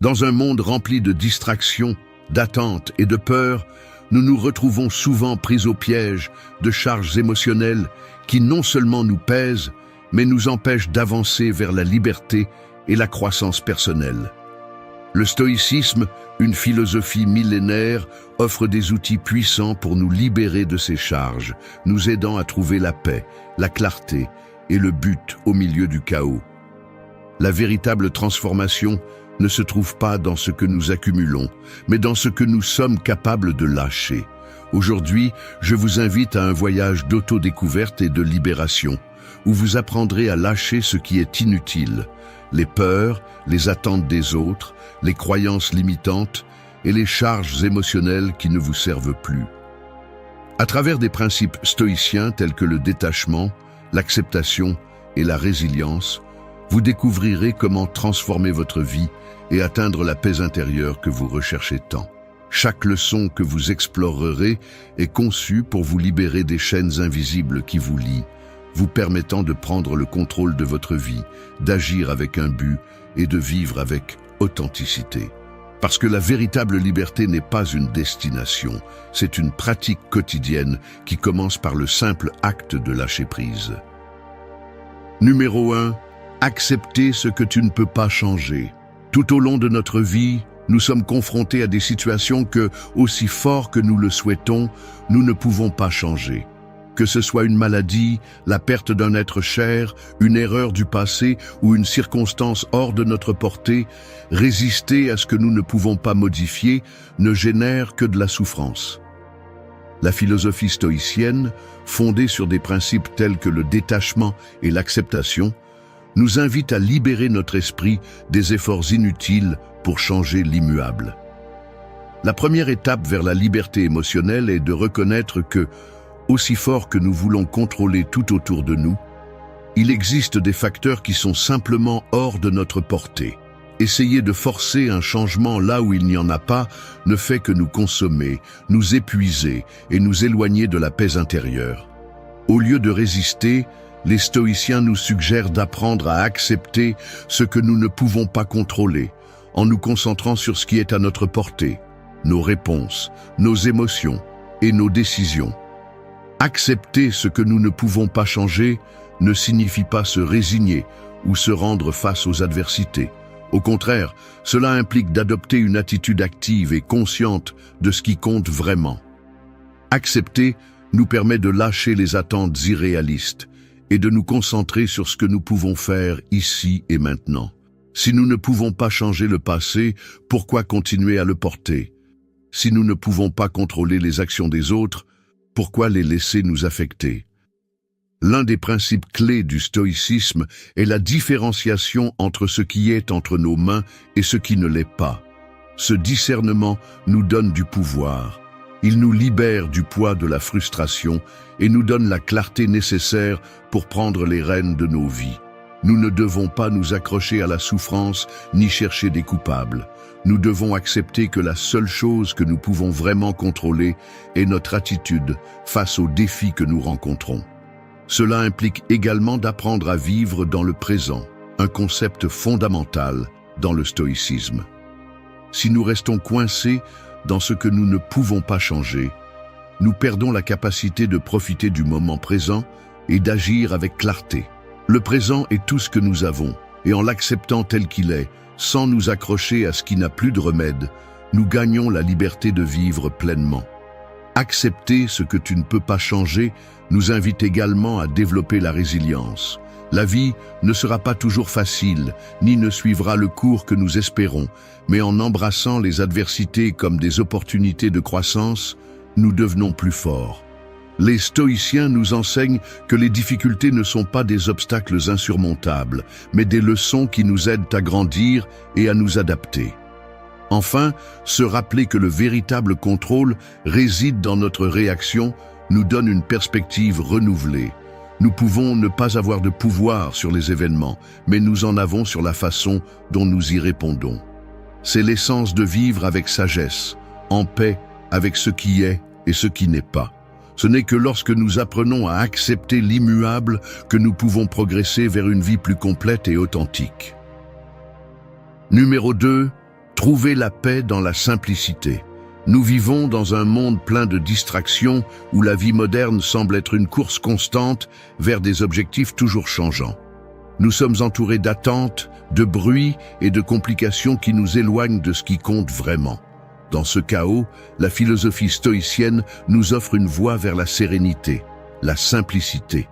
Dans un monde rempli de distractions, d'attentes et de peurs, nous nous retrouvons souvent pris au piège de charges émotionnelles qui non seulement nous pèsent, mais nous empêchent d'avancer vers la liberté et la croissance personnelle. Le stoïcisme, une philosophie millénaire, offre des outils puissants pour nous libérer de ces charges, nous aidant à trouver la paix, la clarté et le but au milieu du chaos. La véritable transformation ne se trouve pas dans ce que nous accumulons, mais dans ce que nous sommes capables de lâcher. Aujourd'hui, je vous invite à un voyage d'autodécouverte et de libération, où vous apprendrez à lâcher ce qui est inutile, les peurs, les attentes des autres, les croyances limitantes et les charges émotionnelles qui ne vous servent plus. À travers des principes stoïciens tels que le détachement, l'acceptation et la résilience, vous découvrirez comment transformer votre vie et atteindre la paix intérieure que vous recherchez tant. Chaque leçon que vous explorerez est conçue pour vous libérer des chaînes invisibles qui vous lient, vous permettant de prendre le contrôle de votre vie, d'agir avec un but et de vivre avec authenticité. Parce que la véritable liberté n'est pas une destination, c'est une pratique quotidienne qui commence par le simple acte de lâcher prise. Numéro 1. Accepter ce que tu ne peux pas changer. Tout au long de notre vie, nous sommes confrontés à des situations que, aussi fort que nous le souhaitons, nous ne pouvons pas changer. Que ce soit une maladie, la perte d'un être cher, une erreur du passé ou une circonstance hors de notre portée, résister à ce que nous ne pouvons pas modifier ne génère que de la souffrance. La philosophie stoïcienne, fondée sur des principes tels que le détachement et l'acceptation, nous invite à libérer notre esprit des efforts inutiles pour changer l'immuable. La première étape vers la liberté émotionnelle est de reconnaître que, aussi fort que nous voulons contrôler tout autour de nous, il existe des facteurs qui sont simplement hors de notre portée. Essayer de forcer un changement là où il n'y en a pas ne fait que nous consommer, nous épuiser et nous éloigner de la paix intérieure. Au lieu de résister, les stoïciens nous suggèrent d'apprendre à accepter ce que nous ne pouvons pas contrôler, en nous concentrant sur ce qui est à notre portée, nos réponses, nos émotions et nos décisions. Accepter ce que nous ne pouvons pas changer ne signifie pas se résigner ou se rendre face aux adversités. Au contraire, cela implique d'adopter une attitude active et consciente de ce qui compte vraiment. Accepter nous permet de lâcher les attentes irréalistes et de nous concentrer sur ce que nous pouvons faire ici et maintenant. Si nous ne pouvons pas changer le passé, pourquoi continuer à le porter? Si nous ne pouvons pas contrôler les actions des autres, pourquoi les laisser nous affecter? L'un des principes clés du stoïcisme est la différenciation entre ce qui est entre nos mains et ce qui ne l'est pas. Ce discernement nous donne du pouvoir. Il nous libère du poids de la frustration et nous donne la clarté nécessaire pour prendre les rênes de nos vies. Nous ne devons pas nous accrocher à la souffrance ni chercher des coupables. Nous devons accepter que la seule chose que nous pouvons vraiment contrôler est notre attitude face aux défis que nous rencontrons. Cela implique également d'apprendre à vivre dans le présent, un concept fondamental dans le stoïcisme. Si nous restons coincés dans ce que nous ne pouvons pas changer, nous perdons la capacité de profiter du moment présent et d'agir avec clarté. Le présent est tout ce que nous avons, et en l'acceptant tel qu'il est, sans nous accrocher à ce qui n'a plus de remède, nous gagnons la liberté de vivre pleinement. Accepter ce que tu ne peux pas changer nous invite également à développer la résilience. La vie ne sera pas toujours facile, ni ne suivra le cours que nous espérons, mais en embrassant les adversités comme des opportunités de croissance, nous devenons plus forts. Les stoïciens nous enseignent que les difficultés ne sont pas des obstacles insurmontables, mais des leçons qui nous aident à grandir et à nous adapter. Enfin, se rappeler que le véritable contrôle réside dans notre réaction nous donne une perspective renouvelée. Nous pouvons ne pas avoir de pouvoir sur les événements, mais nous en avons sur la façon dont nous y répondons. C'est l'essence de vivre avec sagesse, en paix avec ce qui est et ce qui n'est pas. Ce n'est que lorsque nous apprenons à accepter l'immuable que nous pouvons progresser vers une vie plus complète et authentique. Numéro 2. Trouver la paix dans la simplicité. Nous vivons dans un monde plein de distractions où la vie moderne semble être une course constante vers des objectifs toujours changeants. Nous sommes entourés d'attentes, de bruit et de complications qui nous éloignent de ce qui compte vraiment. Dans ce chaos, la philosophie stoïcienne nous offre une voie vers la sérénité, la simplicité.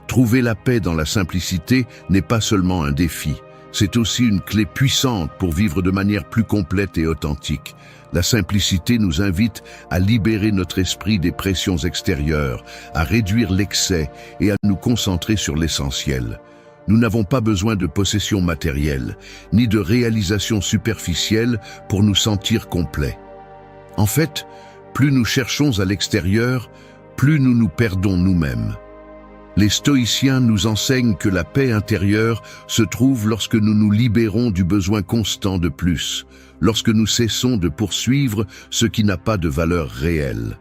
Trouver la paix dans la simplicité n'est pas seulement un défi, c'est aussi une clé puissante pour vivre de manière plus complète et authentique. La simplicité nous invite à libérer notre esprit des pressions extérieures, à réduire l'excès et à nous concentrer sur l'essentiel. Nous n'avons pas besoin de possessions matérielles, ni de réalisations superficielles pour nous sentir complets. En fait, plus nous cherchons à l'extérieur, plus nous nous perdons nous-mêmes. Les stoïciens nous enseignent que la paix intérieure se trouve lorsque nous nous libérons du besoin constant de plus, lorsque nous cessons de poursuivre ce qui n'a pas de valeur réelle.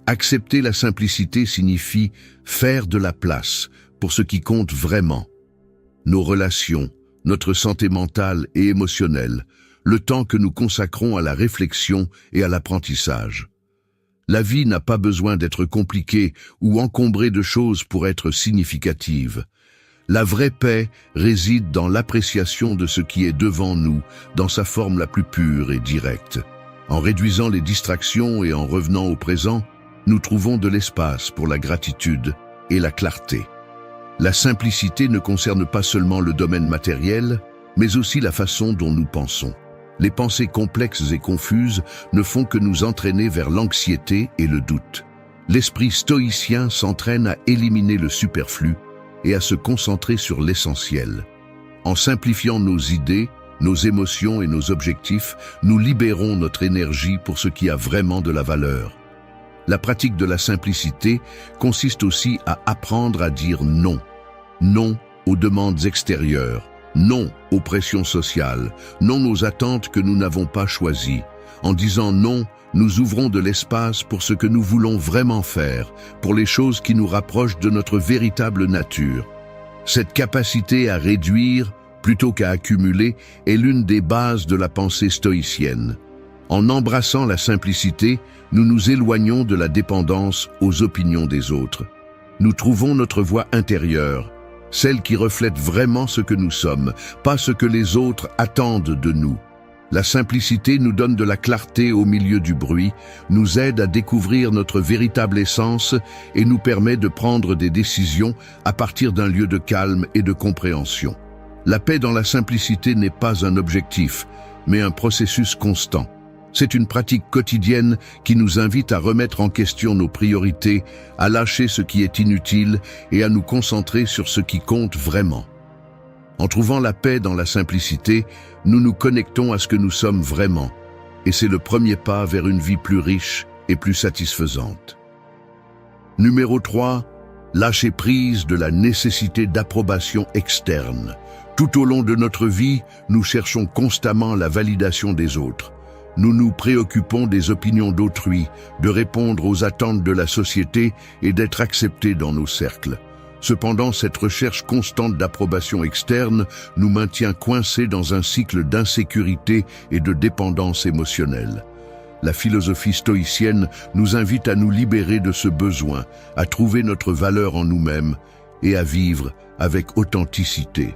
Accepter la simplicité signifie faire de la place pour ce qui compte vraiment. Nos relations, notre santé mentale et émotionnelle, le temps que nous consacrons à la réflexion et à l'apprentissage. La vie n'a pas besoin d'être compliquée ou encombrée de choses pour être significative. La vraie paix réside dans l'appréciation de ce qui est devant nous, dans sa forme la plus pure et directe. En réduisant les distractions et en revenant au présent, nous trouvons de l'espace pour la gratitude et la clarté. La simplicité ne concerne pas seulement le domaine matériel, mais aussi la façon dont nous pensons. Les pensées complexes et confuses ne font que nous entraîner vers l'anxiété et le doute. L'esprit stoïcien s'entraîne à éliminer le superflu et à se concentrer sur l'essentiel. En simplifiant nos idées, nos émotions et nos objectifs, nous libérons notre énergie pour ce qui a vraiment de la valeur. La pratique de la simplicité consiste aussi à apprendre à dire non. Non aux demandes extérieures. Non aux pressions sociales, non aux attentes que nous n'avons pas choisies. En disant non, nous ouvrons de l'espace pour ce que nous voulons vraiment faire, pour les choses qui nous rapprochent de notre véritable nature. Cette capacité à réduire, plutôt qu'à accumuler, est l'une des bases de la pensée stoïcienne. En embrassant la simplicité, nous nous éloignons de la dépendance aux opinions des autres. Nous trouvons notre voie intérieure, celle qui reflète vraiment ce que nous sommes, pas ce que les autres attendent de nous. La simplicité nous donne de la clarté au milieu du bruit, nous aide à découvrir notre véritable essence et nous permet de prendre des décisions à partir d'un lieu de calme et de compréhension. La paix dans la simplicité n'est pas un objectif, mais un processus constant. C'est une pratique quotidienne qui nous invite à remettre en question nos priorités, à lâcher ce qui est inutile et à nous concentrer sur ce qui compte vraiment. En trouvant la paix dans la simplicité, nous nous connectons à ce que nous sommes vraiment, et c'est le premier pas vers une vie plus riche et plus satisfaisante. Numéro 3, lâcher prise de la nécessité d'approbation externe. Tout au long de notre vie, nous cherchons constamment la validation des autres. Nous nous préoccupons des opinions d'autrui, de répondre aux attentes de la société et d'être acceptés dans nos cercles. Cependant, cette recherche constante d'approbation externe nous maintient coincés dans un cycle d'insécurité et de dépendance émotionnelle. La philosophie stoïcienne nous invite à nous libérer de ce besoin, à trouver notre valeur en nous-mêmes et à vivre avec authenticité.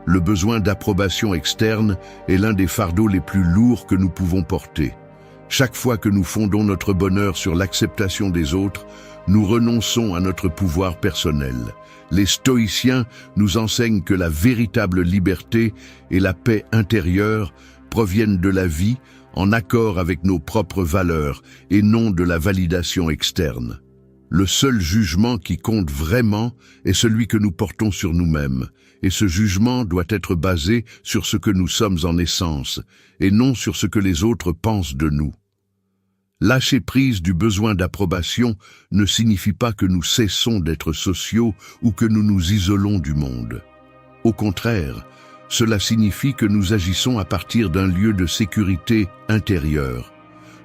Le besoin d'approbation externe est l'un des fardeaux les plus lourds que nous pouvons porter. Chaque fois que nous fondons notre bonheur sur l'acceptation des autres, nous renonçons à notre pouvoir personnel. Les stoïciens nous enseignent que la véritable liberté et la paix intérieure proviennent de la vie en accord avec nos propres valeurs et non de la validation externe. Le seul jugement qui compte vraiment est celui que nous portons sur nous-mêmes, et ce jugement doit être basé sur ce que nous sommes en essence, et non sur ce que les autres pensent de nous. Lâcher prise du besoin d'approbation ne signifie pas que nous cessons d'être sociaux ou que nous nous isolons du monde. Au contraire, cela signifie que nous agissons à partir d'un lieu de sécurité intérieure.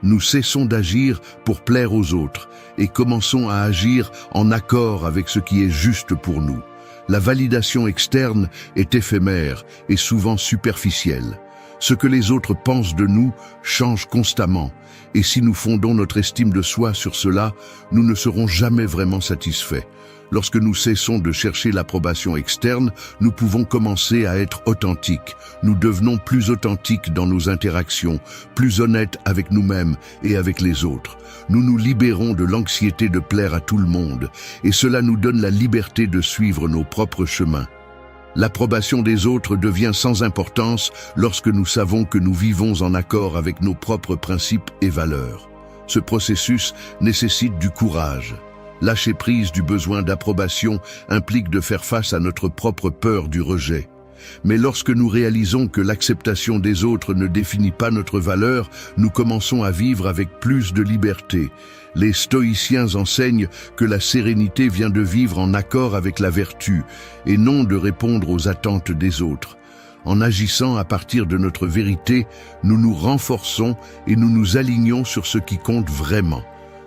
Nous cessons d'agir pour plaire aux autres et commençons à agir en accord avec ce qui est juste pour nous. La validation externe est éphémère et souvent superficielle. Ce que les autres pensent de nous change constamment, et si nous fondons notre estime de soi sur cela, nous ne serons jamais vraiment satisfaits. Lorsque nous cessons de chercher l'approbation externe, nous pouvons commencer à être authentiques. Nous devenons plus authentiques dans nos interactions, plus honnêtes avec nous-mêmes et avec les autres. Nous nous libérons de l'anxiété de plaire à tout le monde, et cela nous donne la liberté de suivre nos propres chemins. L'approbation des autres devient sans importance lorsque nous savons que nous vivons en accord avec nos propres principes et valeurs. Ce processus nécessite du courage. Lâcher prise du besoin d'approbation implique de faire face à notre propre peur du rejet. Mais lorsque nous réalisons que l'acceptation des autres ne définit pas notre valeur, nous commençons à vivre avec plus de liberté. Les stoïciens enseignent que la sérénité vient de vivre en accord avec la vertu, et non de répondre aux attentes des autres. En agissant à partir de notre vérité, nous nous renforçons et nous nous alignons sur ce qui compte vraiment.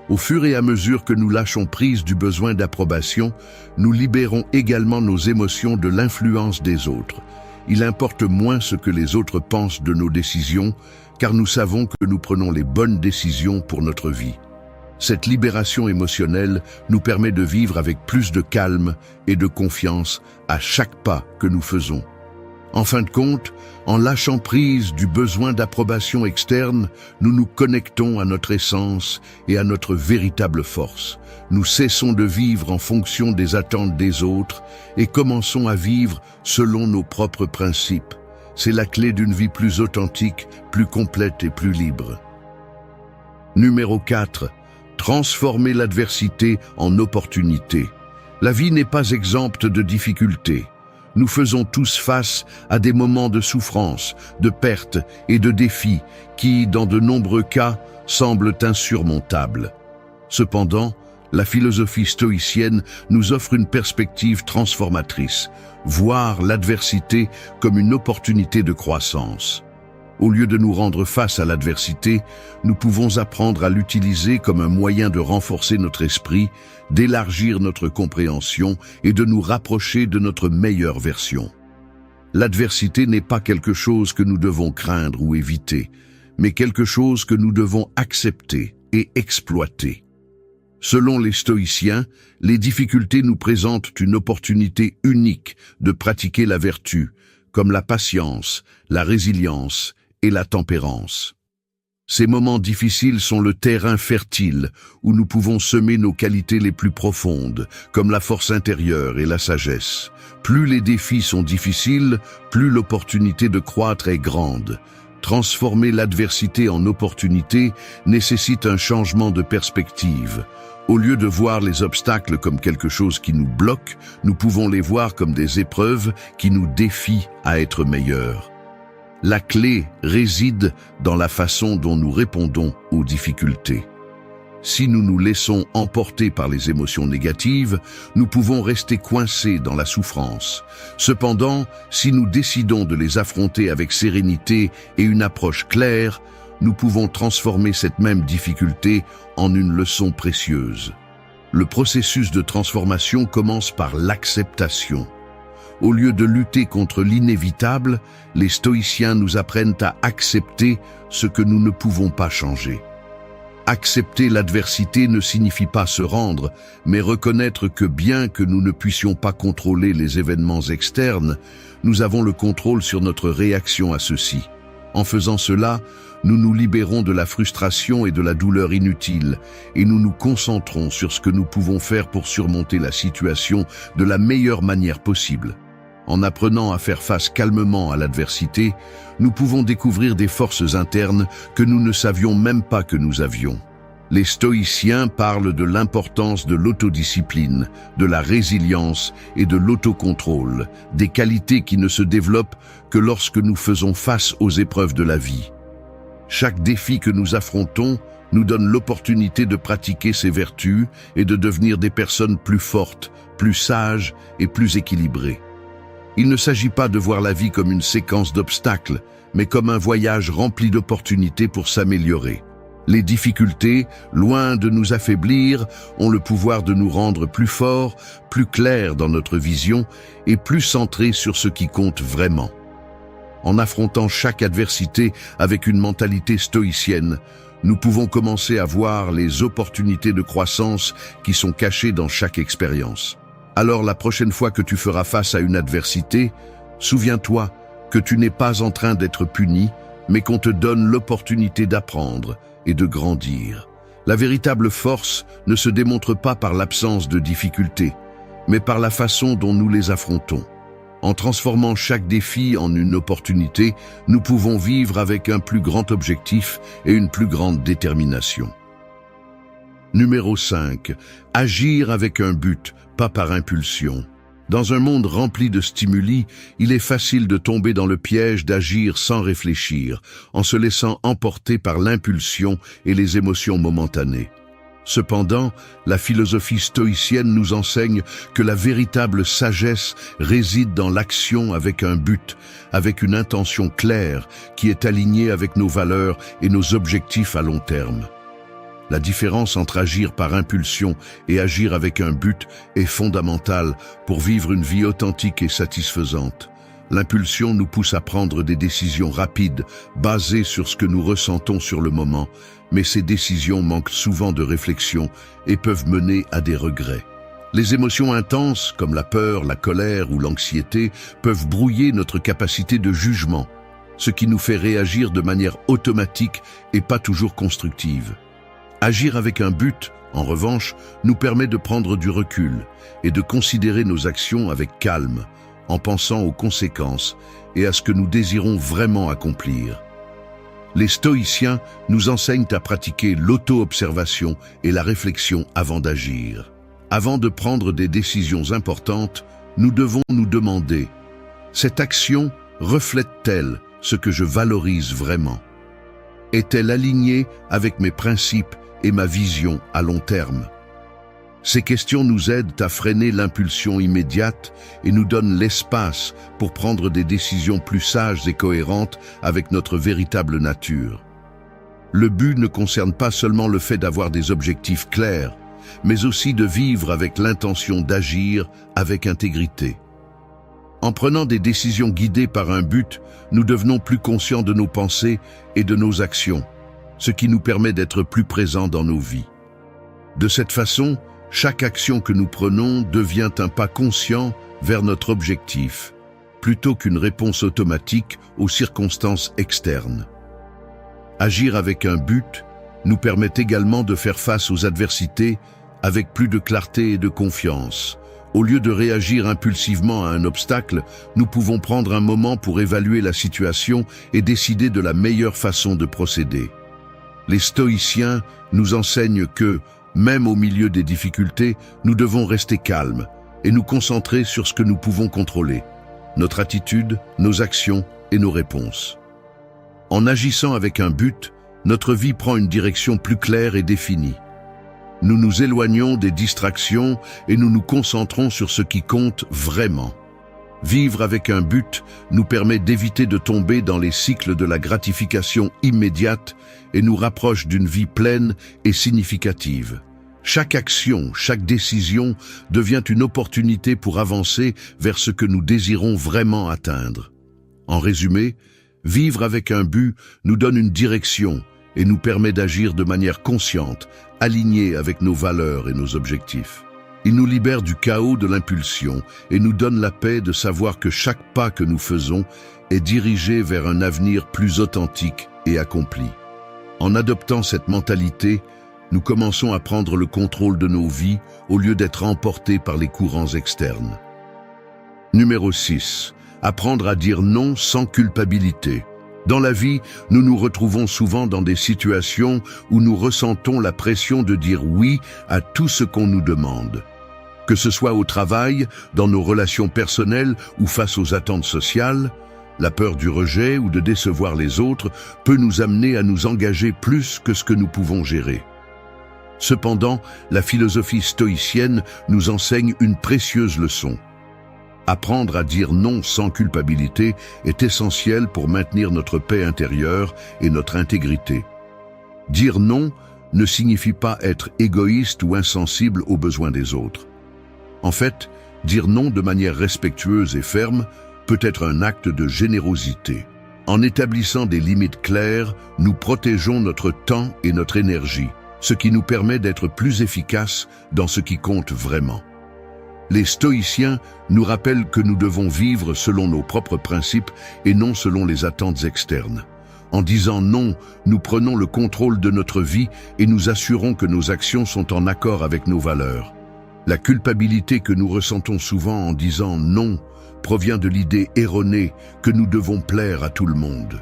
Au fur et à mesure que nous lâchons prise du besoin d'approbation, nous libérons également nos émotions de l'influence des autres. Il importe moins ce que les autres pensent de nos décisions, car nous savons que nous prenons les bonnes décisions pour notre vie. Cette libération émotionnelle nous permet de vivre avec plus de calme et de confiance à chaque pas que nous faisons. En fin de compte, en lâchant prise du besoin d'approbation externe, nous nous connectons à notre essence et à notre véritable force. Nous cessons de vivre en fonction des attentes des autres et commençons à vivre selon nos propres principes. C'est la clé d'une vie plus authentique, plus complète et plus libre. Numéro 4. Transformer l'adversité en opportunité. La vie n'est pas exempte de difficultés. Nous faisons tous face à des moments de souffrance, de perte et de défis qui, dans de nombreux cas, semblent insurmontables. Cependant, la philosophie stoïcienne nous offre une perspective transformatrice, voir l'adversité comme une opportunité de croissance. Au lieu de nous rendre face à l'adversité, nous pouvons apprendre à l'utiliser comme un moyen de renforcer notre esprit, d'élargir notre compréhension et de nous rapprocher de notre meilleure version. L'adversité n'est pas quelque chose que nous devons craindre ou éviter, mais quelque chose que nous devons accepter et exploiter. Selon les stoïciens, les difficultés nous présentent une opportunité unique de pratiquer la vertu, comme la patience, la résilience et la tempérance. Ces moments difficiles sont le terrain fertile où nous pouvons semer nos qualités les plus profondes, comme la force intérieure et la sagesse. Plus les défis sont difficiles, plus l'opportunité de croître est grande. Transformer l'adversité en opportunité nécessite un changement de perspective. Au lieu de voir les obstacles comme quelque chose qui nous bloque, nous pouvons les voir comme des épreuves qui nous défient à être meilleurs. La clé réside dans la façon dont nous répondons aux difficultés. Si nous nous laissons emporter par les émotions négatives, nous pouvons rester coincés dans la souffrance. Cependant, si nous décidons de les affronter avec sérénité et une approche claire, nous pouvons transformer cette même difficulté en une leçon précieuse. Le processus de transformation commence par l'acceptation. Au lieu de lutter contre l'inévitable, les stoïciens nous apprennent à accepter ce que nous ne pouvons pas changer. Accepter l'adversité ne signifie pas se rendre, mais reconnaître que bien que nous ne puissions pas contrôler les événements externes, nous avons le contrôle sur notre réaction à ceux-ci. En faisant cela, nous nous libérons de la frustration et de la douleur inutile, et nous nous concentrons sur ce que nous pouvons faire pour surmonter la situation de la meilleure manière possible. En apprenant à faire face calmement à l'adversité, nous pouvons découvrir des forces internes que nous ne savions même pas que nous avions. Les stoïciens parlent de l'importance de l'autodiscipline, de la résilience et de l'autocontrôle, des qualités qui ne se développent que lorsque nous faisons face aux épreuves de la vie. Chaque défi que nous affrontons nous donne l'opportunité de pratiquer ces vertus et de devenir des personnes plus fortes, plus sages et plus équilibrées. Il ne s'agit pas de voir la vie comme une séquence d'obstacles, mais comme un voyage rempli d'opportunités pour s'améliorer. Les difficultés, loin de nous affaiblir, ont le pouvoir de nous rendre plus forts, plus clairs dans notre vision et plus centrés sur ce qui compte vraiment. En affrontant chaque adversité avec une mentalité stoïcienne, nous pouvons commencer à voir les opportunités de croissance qui sont cachées dans chaque expérience. Alors la prochaine fois que tu feras face à une adversité, souviens-toi que tu n'es pas en train d'être puni, mais qu'on te donne l'opportunité d'apprendre et de grandir. La véritable force ne se démontre pas par l'absence de difficultés, mais par la façon dont nous les affrontons. En transformant chaque défi en une opportunité, nous pouvons vivre avec un plus grand objectif et une plus grande détermination. Numéro 5. Agir avec un but, pas par impulsion. Dans un monde rempli de stimuli, il est facile de tomber dans le piège d'agir sans réfléchir, en se laissant emporter par l'impulsion et les émotions momentanées. Cependant, la philosophie stoïcienne nous enseigne que la véritable sagesse réside dans l'action avec un but, avec une intention claire qui est alignée avec nos valeurs et nos objectifs à long terme. La différence entre agir par impulsion et agir avec un but est fondamentale pour vivre une vie authentique et satisfaisante. L'impulsion nous pousse à prendre des décisions rapides, basées sur ce que nous ressentons sur le moment, mais ces décisions manquent souvent de réflexion et peuvent mener à des regrets. Les émotions intenses, comme la peur, la colère ou l'anxiété, peuvent brouiller notre capacité de jugement, ce qui nous fait réagir de manière automatique et pas toujours constructive. Agir avec un but, en revanche, nous permet de prendre du recul et de considérer nos actions avec calme, en pensant aux conséquences et à ce que nous désirons vraiment accomplir. Les stoïciens nous enseignent à pratiquer l'auto-observation et la réflexion avant d'agir. Avant de prendre des décisions importantes, nous devons nous demander: cette action reflète-t-elle ce que je valorise vraiment? Est-elle alignée avec mes principes et ma vision à long terme? Ces questions nous aident à freiner l'impulsion immédiate et nous donnent l'espace pour prendre des décisions plus sages et cohérentes avec notre véritable nature. Le but ne concerne pas seulement le fait d'avoir des objectifs clairs, mais aussi de vivre avec l'intention d'agir avec intégrité. En prenant des décisions guidées par un but, nous devenons plus conscients de nos pensées et de nos actions, ce qui nous permet d'être plus présents dans nos vies. De cette façon, chaque action que nous prenons devient un pas conscient vers notre objectif, plutôt qu'une réponse automatique aux circonstances externes. Agir avec un but nous permet également de faire face aux adversités avec plus de clarté et de confiance. Au lieu de réagir impulsivement à un obstacle, nous pouvons prendre un moment pour évaluer la situation et décider de la meilleure façon de procéder. Les stoïciens nous enseignent que, même au milieu des difficultés, nous devons rester calmes et nous concentrer sur ce que nous pouvons contrôler, notre attitude, nos actions et nos réponses. En agissant avec un but, notre vie prend une direction plus claire et définie. Nous nous éloignons des distractions et nous nous concentrons sur ce qui compte vraiment. Vivre avec un but nous permet d'éviter de tomber dans les cycles de la gratification immédiate et nous rapproche d'une vie pleine et significative. Chaque action, chaque décision devient une opportunité pour avancer vers ce que nous désirons vraiment atteindre. En résumé, vivre avec un but nous donne une direction et nous permet d'agir de manière consciente, alignée avec nos valeurs et nos objectifs. Il nous libère du chaos de l'impulsion et nous donne la paix de savoir que chaque pas que nous faisons est dirigé vers un avenir plus authentique et accompli. En adoptant cette mentalité, nous commençons à prendre le contrôle de nos vies au lieu d'être emportés par les courants externes. Numéro 6. Apprendre à dire non sans culpabilité. Dans la vie, nous nous retrouvons souvent dans des situations où nous ressentons la pression de dire oui à tout ce qu'on nous demande. Que ce soit au travail, dans nos relations personnelles ou face aux attentes sociales, la peur du rejet ou de décevoir les autres peut nous amener à nous engager plus que ce que nous pouvons gérer. Cependant, la philosophie stoïcienne nous enseigne une précieuse leçon. Apprendre à dire non sans culpabilité est essentiel pour maintenir notre paix intérieure et notre intégrité. Dire non ne signifie pas être égoïste ou insensible aux besoins des autres. En fait, dire non de manière respectueuse et ferme peut être un acte de générosité. En établissant des limites claires, nous protégeons notre temps et notre énergie, ce qui nous permet d'être plus efficaces dans ce qui compte vraiment. Les stoïciens nous rappellent que nous devons vivre selon nos propres principes et non selon les attentes externes. En disant non, nous prenons le contrôle de notre vie et nous assurons que nos actions sont en accord avec nos valeurs. La culpabilité que nous ressentons souvent en disant non provient de l'idée erronée que nous devons plaire à tout le monde.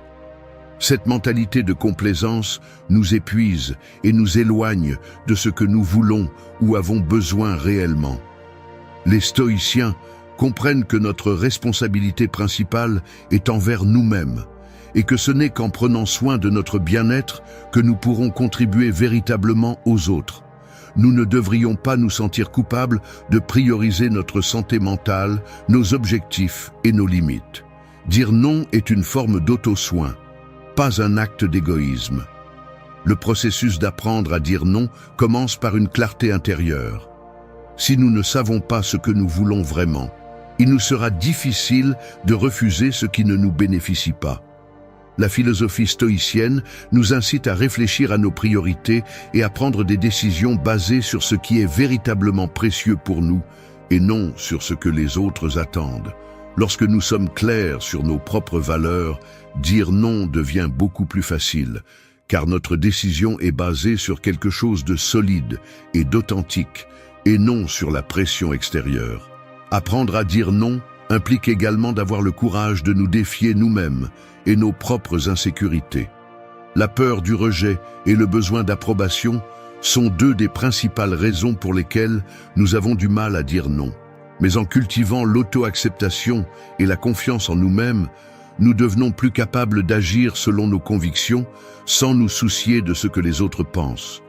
Cette mentalité de complaisance nous épuise et nous éloigne de ce que nous voulons ou avons besoin réellement. Les stoïciens comprennent que notre responsabilité principale est envers nous-mêmes et que ce n'est qu'en prenant soin de notre bien-être que nous pourrons contribuer véritablement aux autres. Nous ne devrions pas nous sentir coupables de prioriser notre santé mentale, nos objectifs et nos limites. Dire non est une forme d'auto-soin, pas un acte d'égoïsme. Le processus d'apprendre à dire non commence par une clarté intérieure. Si nous ne savons pas ce que nous voulons vraiment, il nous sera difficile de refuser ce qui ne nous bénéficie pas. La philosophie stoïcienne nous incite à réfléchir à nos priorités et à prendre des décisions basées sur ce qui est véritablement précieux pour nous et non sur ce que les autres attendent. Lorsque nous sommes clairs sur nos propres valeurs, dire non devient beaucoup plus facile, car notre décision est basée sur quelque chose de solide et d'authentique, et non sur la pression extérieure. Apprendre à dire non implique également d'avoir le courage de nous défier nous-mêmes et nos propres insécurités. La peur du rejet et le besoin d'approbation sont deux des principales raisons pour lesquelles nous avons du mal à dire non. Mais en cultivant l'auto-acceptation et la confiance en nous-mêmes, nous devenons plus capables d'agir selon nos convictions sans nous soucier de ce que les autres pensent.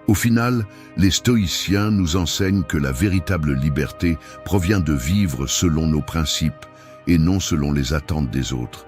Au final, les stoïciens nous enseignent que la véritable liberté provient de vivre selon nos principes et non selon les attentes des autres.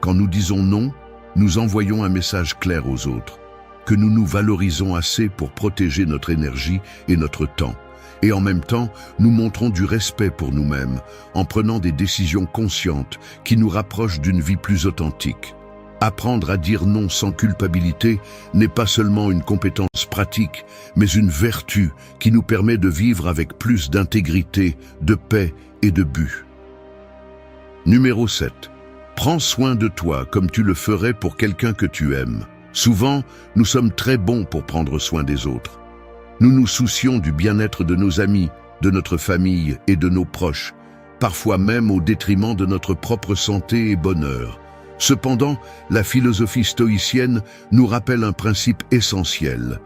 Quand nous disons non, nous envoyons un message clair aux autres, que nous nous valorisons assez pour protéger notre énergie et notre temps. Et en même temps, nous montrons du respect pour nous-mêmes en prenant des décisions conscientes qui nous rapprochent d'une vie plus authentique. Apprendre à dire non sans culpabilité n'est pas seulement une compétence pratique, mais une vertu qui nous permet de vivre avec plus d'intégrité, de paix et de but. Numéro 7. Prends soin de toi comme tu le ferais pour quelqu'un que tu aimes. Souvent, nous sommes très bons pour prendre soin des autres. Nous nous soucions du bien-être de nos amis, de notre famille et de nos proches, parfois même au détriment de notre propre santé et bonheur. Cependant, la philosophie stoïcienne nous rappelle un principe essentiel.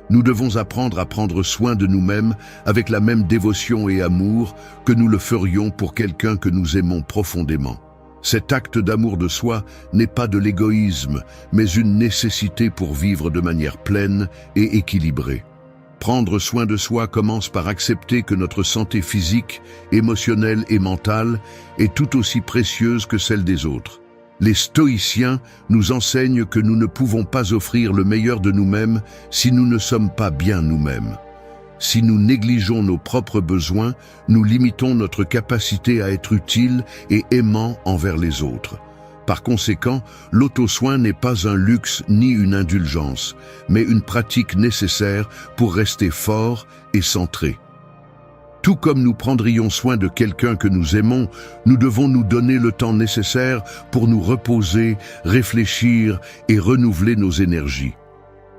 Nous devons apprendre à prendre soin de nous-mêmes avec la même dévotion et amour que nous le ferions pour quelqu'un que nous aimons profondément. Cet acte d'amour de soi n'est pas de l'égoïsme, mais une nécessité pour vivre de manière pleine et équilibrée. Prendre soin de soi commence par accepter que notre santé physique, émotionnelle et mentale est tout aussi précieuse que celle des autres. Les stoïciens nous enseignent que nous ne pouvons pas offrir le meilleur de nous-mêmes si nous ne sommes pas bien nous-mêmes. Si nous négligeons nos propres besoins, nous limitons notre capacité à être utile et aimant envers les autres. Par conséquent, l'auto-soin n'est pas un luxe ni une indulgence, mais une pratique nécessaire pour rester fort et centré. Tout comme nous prendrions soin de quelqu'un que nous aimons, nous devons nous donner le temps nécessaire pour nous reposer, réfléchir et renouveler nos énergies.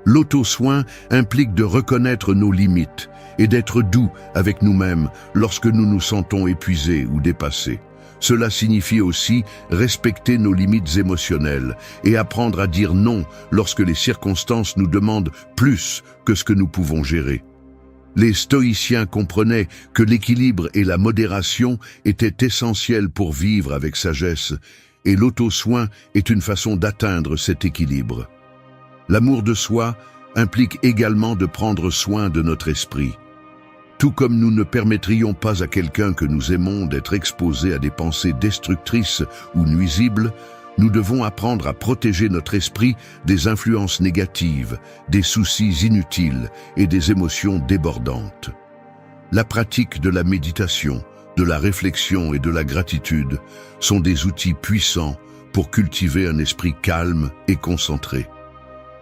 L'auto-soin implique de reconnaître nos limites et d'être doux avec nous-mêmes lorsque nous nous sentons épuisés ou dépassés. Cela signifie aussi respecter nos limites émotionnelles et apprendre à dire non lorsque les circonstances nous demandent plus que ce que nous pouvons gérer. Les stoïciens comprenaient que l'équilibre et la modération étaient essentiels pour vivre avec sagesse, et l'auto-soin est une façon d'atteindre cet équilibre. L'amour de soi implique également de prendre soin de notre esprit. Tout comme nous ne permettrions pas à quelqu'un que nous aimons d'être exposé à des pensées destructrices ou nuisibles, nous devons apprendre à protéger notre esprit des influences négatives, des soucis inutiles et des émotions débordantes. La pratique de la méditation, de la réflexion et de la gratitude sont des outils puissants pour cultiver un esprit calme et concentré.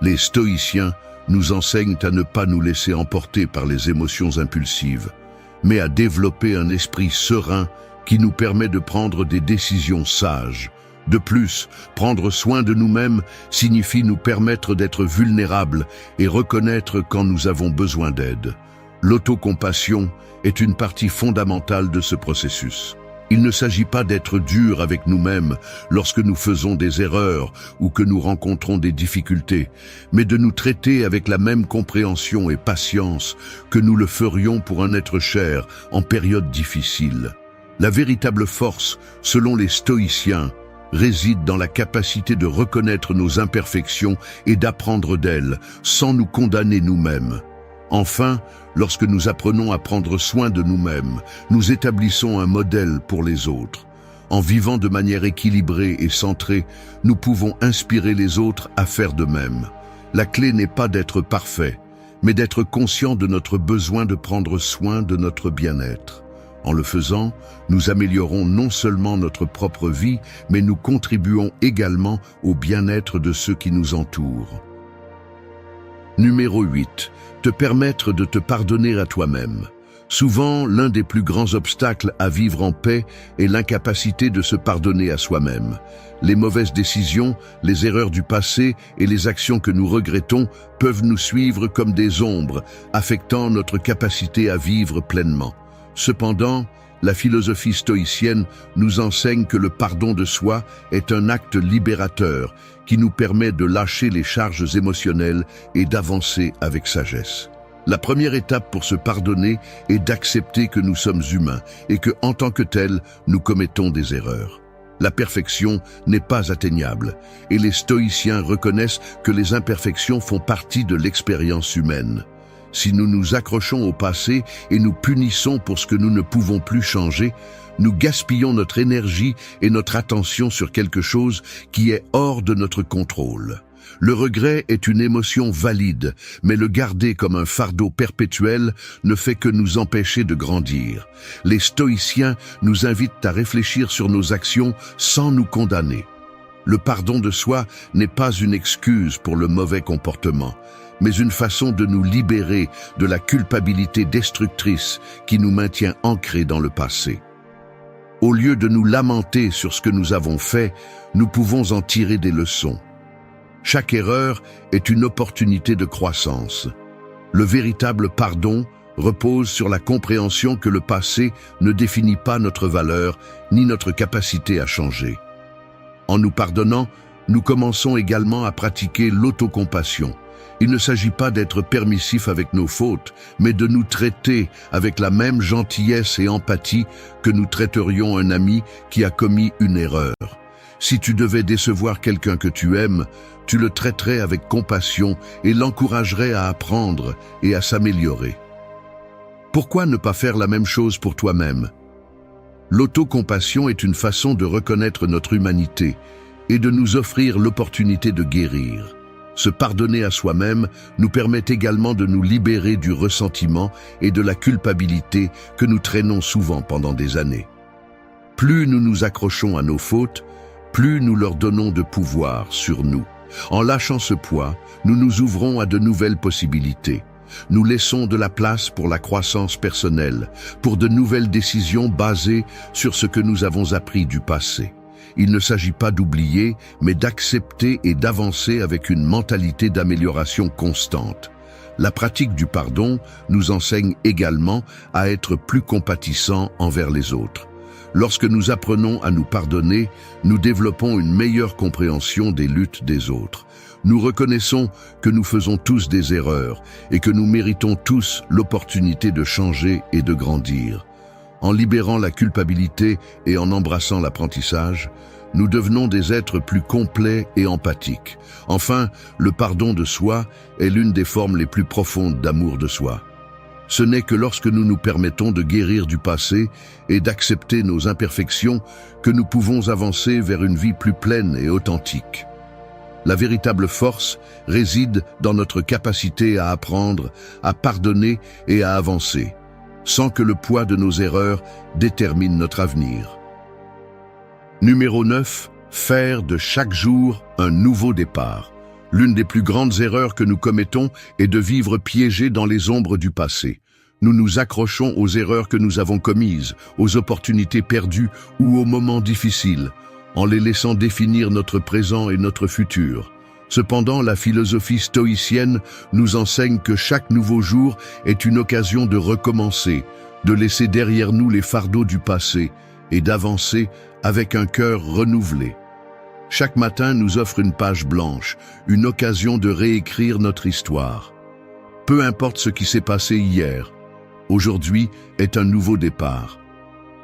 Les stoïciens nous enseignent à ne pas nous laisser emporter par les émotions impulsives, mais à développer un esprit serein qui nous permet de prendre des décisions sages. De plus, prendre soin de nous-mêmes signifie nous permettre d'être vulnérables et reconnaître quand nous avons besoin d'aide. L'autocompassion est une partie fondamentale de ce processus. Il ne s'agit pas d'être dur avec nous-mêmes lorsque nous faisons des erreurs ou que nous rencontrons des difficultés, mais de nous traiter avec la même compréhension et patience que nous le ferions pour un être cher en période difficile. La véritable force, selon les stoïciens, réside dans la capacité de reconnaître nos imperfections et d'apprendre d'elles, sans nous condamner nous-mêmes. Enfin, lorsque nous apprenons à prendre soin de nous-mêmes, nous établissons un modèle pour les autres. En vivant de manière équilibrée et centrée, nous pouvons inspirer les autres à faire de même. La clé n'est pas d'être parfait, mais d'être conscient de notre besoin de prendre soin de notre bien-être. En le faisant, nous améliorons non seulement notre propre vie, mais nous contribuons également au bien-être de ceux qui nous entourent. Numéro 8. Te permettre de te pardonner à toi-même. Souvent, l'un des plus grands obstacles à vivre en paix est l'incapacité de se pardonner à soi-même. Les mauvaises décisions, les erreurs du passé et les actions que nous regrettons peuvent nous suivre comme des ombres, affectant notre capacité à vivre pleinement. Cependant, la philosophie stoïcienne nous enseigne que le pardon de soi est un acte libérateur qui nous permet de lâcher les charges émotionnelles et d'avancer avec sagesse. La première étape pour se pardonner est d'accepter que nous sommes humains et que, en tant que tels, nous commettons des erreurs. La perfection n'est pas atteignable et les stoïciens reconnaissent que les imperfections font partie de l'expérience humaine. Si nous nous accrochons au passé et nous punissons pour ce que nous ne pouvons plus changer, nous gaspillons notre énergie et notre attention sur quelque chose qui est hors de notre contrôle. Le regret est une émotion valide, mais le garder comme un fardeau perpétuel ne fait que nous empêcher de grandir. Les stoïciens nous invitent à réfléchir sur nos actions sans nous condamner. Le pardon de soi n'est pas une excuse pour le mauvais comportement, mais une façon de nous libérer de la culpabilité destructrice qui nous maintient ancrés dans le passé. Au lieu de nous lamenter sur ce que nous avons fait, nous pouvons en tirer des leçons. Chaque erreur est une opportunité de croissance. Le véritable pardon repose sur la compréhension que le passé ne définit pas notre valeur ni notre capacité à changer. En nous pardonnant, nous commençons également à pratiquer l'autocompassion. Il ne s'agit pas d'être permissif avec nos fautes, mais de nous traiter avec la même gentillesse et empathie que nous traiterions un ami qui a commis une erreur. Si tu devais décevoir quelqu'un que tu aimes, tu le traiterais avec compassion et l'encouragerais à apprendre et à s'améliorer. Pourquoi ne pas faire la même chose pour toi-même? L'autocompassion est une façon de reconnaître notre humanité et de nous offrir l'opportunité de guérir. Se pardonner à soi-même nous permet également de nous libérer du ressentiment et de la culpabilité que nous traînons souvent pendant des années. Plus nous nous accrochons à nos fautes, plus nous leur donnons de pouvoir sur nous. En lâchant ce poids, nous nous ouvrons à de nouvelles possibilités. Nous laissons de la place pour la croissance personnelle, pour de nouvelles décisions basées sur ce que nous avons appris du passé. Il ne s'agit pas d'oublier, mais d'accepter et d'avancer avec une mentalité d'amélioration constante. La pratique du pardon nous enseigne également à être plus compatissants envers les autres. Lorsque nous apprenons à nous pardonner, nous développons une meilleure compréhension des luttes des autres. Nous reconnaissons que nous faisons tous des erreurs et que nous méritons tous l'opportunité de changer et de grandir. En libérant la culpabilité et en embrassant l'apprentissage, nous devenons des êtres plus complets et empathiques. Enfin, le pardon de soi est l'une des formes les plus profondes d'amour de soi. Ce n'est que lorsque nous nous permettons de guérir du passé et d'accepter nos imperfections que nous pouvons avancer vers une vie plus pleine et authentique. La véritable force réside dans notre capacité à apprendre, à pardonner et à avancer, sans que le poids de nos erreurs détermine notre avenir. Numéro 9. Faire de chaque jour un nouveau départ. L'une des plus grandes erreurs que nous commettons est de vivre piégés dans les ombres du passé. Nous nous accrochons aux erreurs que nous avons commises, aux opportunités perdues ou aux moments difficiles, en les laissant définir notre présent et notre futur. Cependant, la philosophie stoïcienne nous enseigne que chaque nouveau jour est une occasion de recommencer, de laisser derrière nous les fardeaux du passé et d'avancer avec un cœur renouvelé. Chaque matin nous offre une page blanche, une occasion de réécrire notre histoire. Peu importe ce qui s'est passé hier, aujourd'hui est un nouveau départ.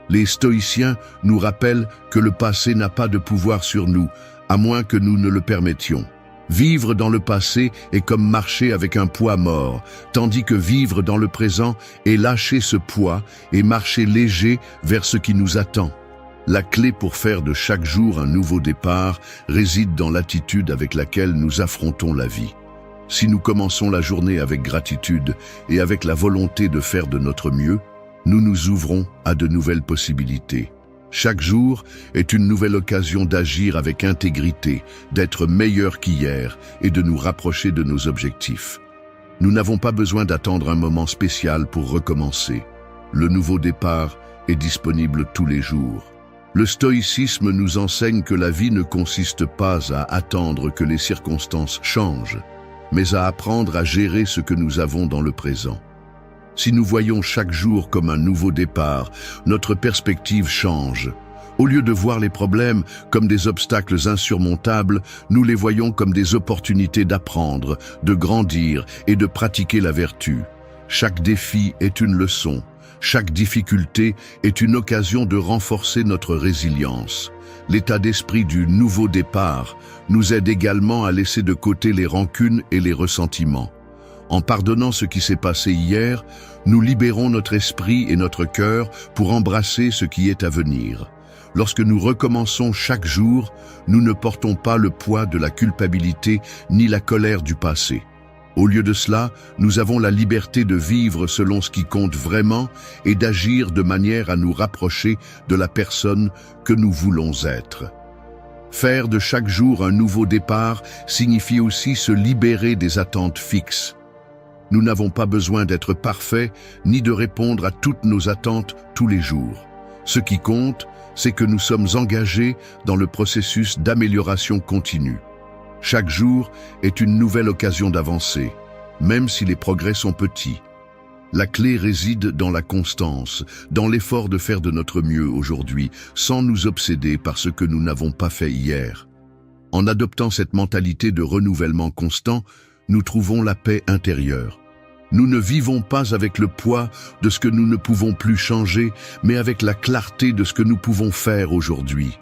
Les stoïciens nous rappellent que le passé n'a pas de pouvoir sur nous, à moins que nous ne le permettions. Vivre dans le passé est comme marcher avec un poids mort, tandis que vivre dans le présent est lâcher ce poids et marcher léger vers ce qui nous attend. La clé pour faire de chaque jour un nouveau départ réside dans l'attitude avec laquelle nous affrontons la vie. Si nous commençons la journée avec gratitude et avec la volonté de faire de notre mieux, nous nous ouvrons à de nouvelles possibilités. Chaque jour est une nouvelle occasion d'agir avec intégrité, d'être meilleur qu'hier et de nous rapprocher de nos objectifs. Nous n'avons pas besoin d'attendre un moment spécial pour recommencer. Le nouveau départ est disponible tous les jours. Le stoïcisme nous enseigne que la vie ne consiste pas à attendre que les circonstances changent, mais à apprendre à gérer ce que nous avons dans le présent. Si nous voyons chaque jour comme un nouveau départ, notre perspective change. Au lieu de voir les problèmes comme des obstacles insurmontables, nous les voyons comme des opportunités d'apprendre, de grandir et de pratiquer la vertu. Chaque défi est une leçon. Chaque difficulté est une occasion de renforcer notre résilience. L'état d'esprit du nouveau départ nous aide également à laisser de côté les rancunes et les ressentiments. En pardonnant ce qui s'est passé hier, nous libérons notre esprit et notre cœur pour embrasser ce qui est à venir. Lorsque nous recommençons chaque jour, nous ne portons pas le poids de la culpabilité ni la colère du passé. Au lieu de cela, nous avons la liberté de vivre selon ce qui compte vraiment et d'agir de manière à nous rapprocher de la personne que nous voulons être. Faire de chaque jour un nouveau départ signifie aussi se libérer des attentes fixes. Nous n'avons pas besoin d'être parfaits ni de répondre à toutes nos attentes tous les jours. Ce qui compte, c'est que nous sommes engagés dans le processus d'amélioration continue. Chaque jour est une nouvelle occasion d'avancer, même si les progrès sont petits. La clé réside dans la constance, dans l'effort de faire de notre mieux aujourd'hui, sans nous obséder par ce que nous n'avons pas fait hier. En adoptant cette mentalité de renouvellement constant, nous trouvons la paix intérieure. Nous ne vivons pas avec le poids de ce que nous ne pouvons plus changer, mais avec la clarté de ce que nous pouvons faire aujourd'hui.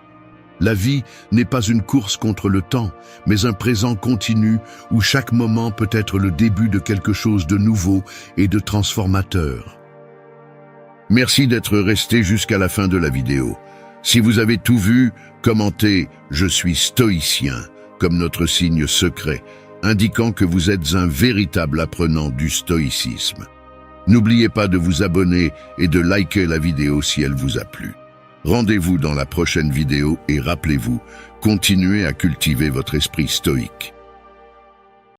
La vie n'est pas une course contre le temps, mais un présent continu où chaque moment peut être le début de quelque chose de nouveau et de transformateur. Merci d'être resté jusqu'à la fin de la vidéo. Si vous avez tout vu, commentez « Je suis stoïcien » comme notre signe secret, indiquant que vous êtes un véritable apprenant du stoïcisme. N'oubliez pas de vous abonner et de liker la vidéo si elle vous a plu. Rendez-vous dans la prochaine vidéo et rappelez-vous, continuez à cultiver votre esprit stoïque.